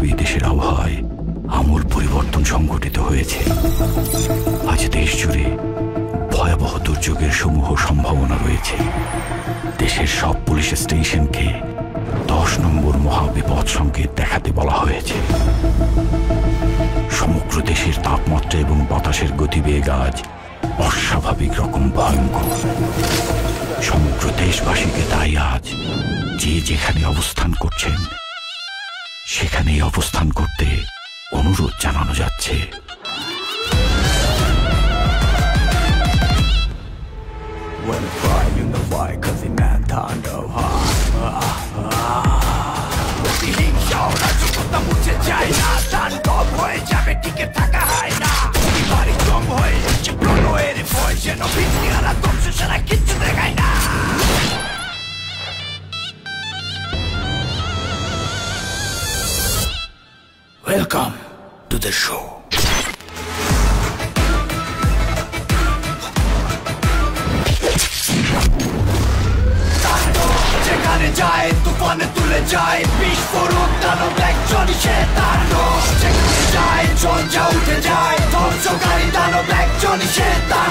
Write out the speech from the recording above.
স্বাভাবিকভাবেই দেশের আবহাওয়ায় আমূল পরিবর্তন সংঘটিত হয়েছে। আজ দেশ জুড়ে ভয়াবহ দুর্যোগের সমূহ সম্ভাবনা রয়েছে। দেশের সব পুলিশ স্টেশনকে 10 নম্বর মহাবিপদ সংকেত দেখাতে বলা হয়েছে। সমগ্র দেশের তাপমাত্রা এবং বাতাসের গতিবেগ আজ অস্বাভাবিক রকম ভয়ঙ্কর। সমগ্র দেশবাসীকে তাই আজ যে যেখানে অবস্থান করছেন সেখানেই অবস্থান করতে অনুরোধ জানানো যাচ্ছে। Welcome to the show. যেখানে যায় তুফানে তুলে যায় বিস্ফোরক দানব একজনই শয়তানো। যেখানে যায় ঝঞ্ঝা উঠে যায় ধ্বংসকারী দানব একজনই শয়তান।